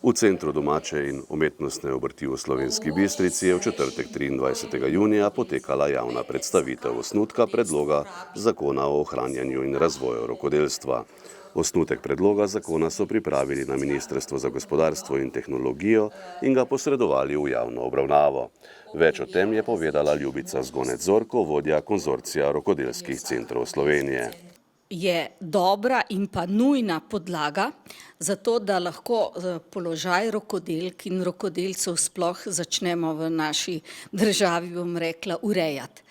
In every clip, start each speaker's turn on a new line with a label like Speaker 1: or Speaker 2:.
Speaker 1: V Centru domače in umetnostne obrti v Slovenski Bistrici je v četrtek 23. junija potekala javna predstavitev osnutka predloga zakona o ohranjanju in razvoju rokodelstva. Osnutek predloga zakona so pripravili na Ministrstvo za gospodarstvo in tehnologijo in ga posredovali v javno obravnavo. Več o tem je povedala Ljubica Zgonec-Zorko, vodja konzorcija rokodelskih centrov Slovenije.
Speaker 2: Je dobra in pa nujna podlaga za to, da lahko položaj rokodelk in rokodelcev sploh začnemo v naši državi, bom rekla, urejati.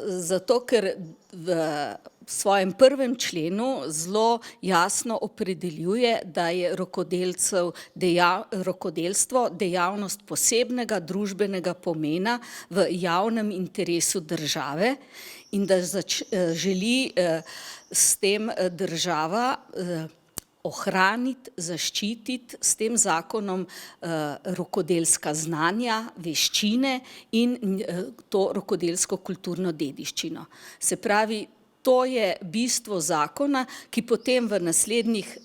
Speaker 2: Zato, ker v svojem prvem členu zelo jasno opredeljuje, da je rokodelstvo dejavnost posebnega družbenega pomena v javnem interesu države in da želi s tem država ohraniti, zaščititi s tem zakonom rokodelska znanja, veščine in to rokodelsko kulturno dediščino. Se pravi, to je bistvo zakona, ki potem v naslednjih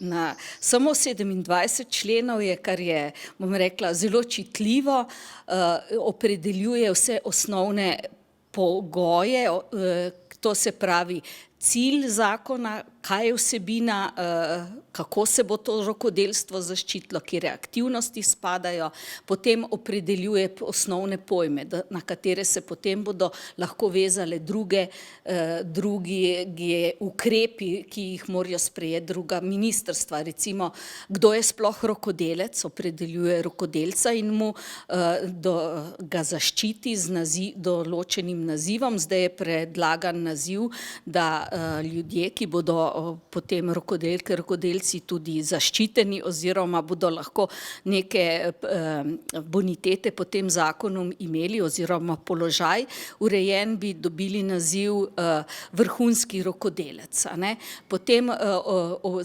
Speaker 2: samo 27 členov je, kar je, bom rekla, zelo čitljivo, opredeljuje vse osnovne pogoje, to se pravi cilj zakona, kaj je vsebina, kako se bo to rokodelstvo zaščitilo, katere aktivnosti spadajo, potem opredeljuje osnovne pojme, na katere se potem bodo lahko vezale drugi ukrepi, ki jih morajo sprejeti druga ministrstva. Recimo, kdo je sploh rokodelec, opredeljuje rokodelca in mu ga zaščiti z določenim nazivom. Zdaj je predlagan naziv, da ljudje, ki bodo potem rokodelci tudi zaščiteni oziroma bodo lahko neke bonitete po tem zakonu imeli oziroma položaj urejen, bi dobili naziv vrhunski rokodelec. Potem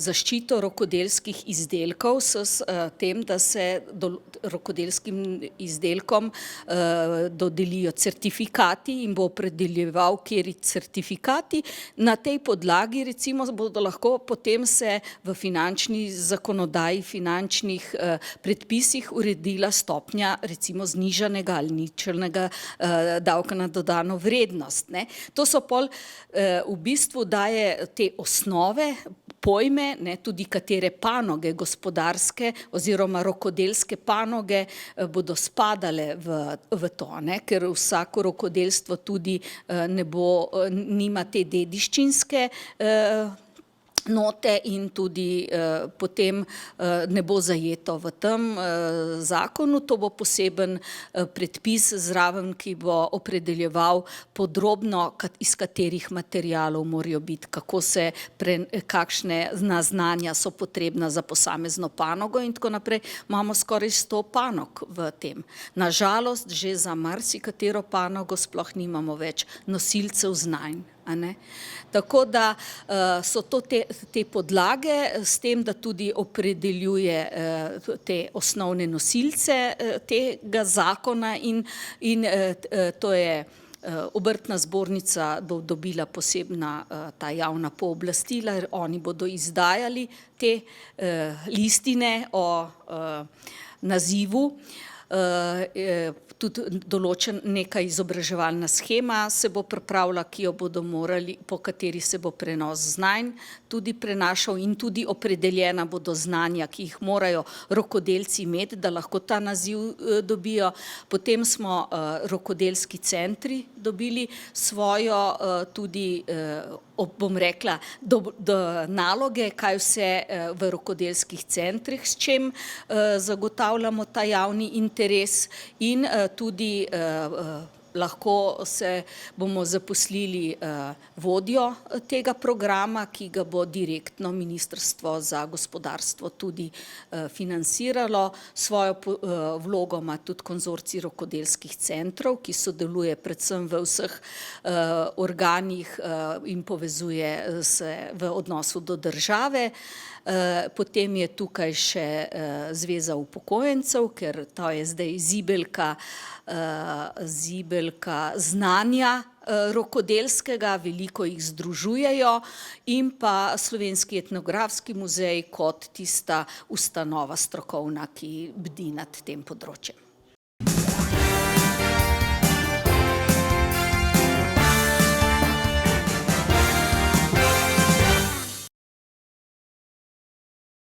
Speaker 2: zaščito rokodelskih izdelkov s tem, da se rokodelskim izdelkom dodelijo certifikati in bo opredeljeval, kateri certifikati. Na tej podlagi recimo bodo lahko potem se v finančni zakonodaji, finančnih predpisih uredila stopnja recimo znižanega ali ničelnega davka na dodano vrednost. To so pol v bistvu daje te osnove, pojme, tudi katere panoge gospodarske oziroma rokodelske panoge bodo spadale v to, ker vsako rokodelstvo tudi nima te dediščinske note in tudi potem ne bo zajeto v tem zakonu. To bo poseben predpis zraven, ki bo opredeljeval podrobno, iz katerih materialov morajo biti, kakšne znanja so potrebna za posamezno panogo in tako naprej. Imamo skoraj 100 panog v tem. Na žalost, že za marsikatero panogo sploh nimamo več nosilcev znanj. Tako da so to te podlage s tem, da tudi opredeljuje te osnovne nosilce tega zakona in to je Obrtna zbornica bo dobila posebna ta javna pooblastila, oni bodo izdajali te listine o nazivu. Tudi določen neka izobraževalna shema se bo pripravila, po kateri se bo prenos znanj tudi prenašal in tudi opredeljena bodo znanja, ki jih morajo rokodelci imeti, da lahko ta naziv dobijo. Potem smo rokodelski centri dobili svojo tudi, bom rekla, naloge, kaj vse v rokodelskih centrih, s čim zagotavljamo ta javni interes in tudi lahko bomo zaposlili vodjo tega programa, ki ga bo direktno Ministrstvo za gospodarstvo tudi financiralo. Svojo vlogo ima tudi konzorcij rokodelskih centrov, ki sodeluje predvsem v vseh organih in povezuje se v odnosu do države. Potem je tukaj še Zveza upokojencev, ker to je zdaj zibelka znanja rokodelskega, veliko jih združujejo, in pa Slovenski etnografski muzej kot tista ustanova strokovna, ki bdi nad tem področjem.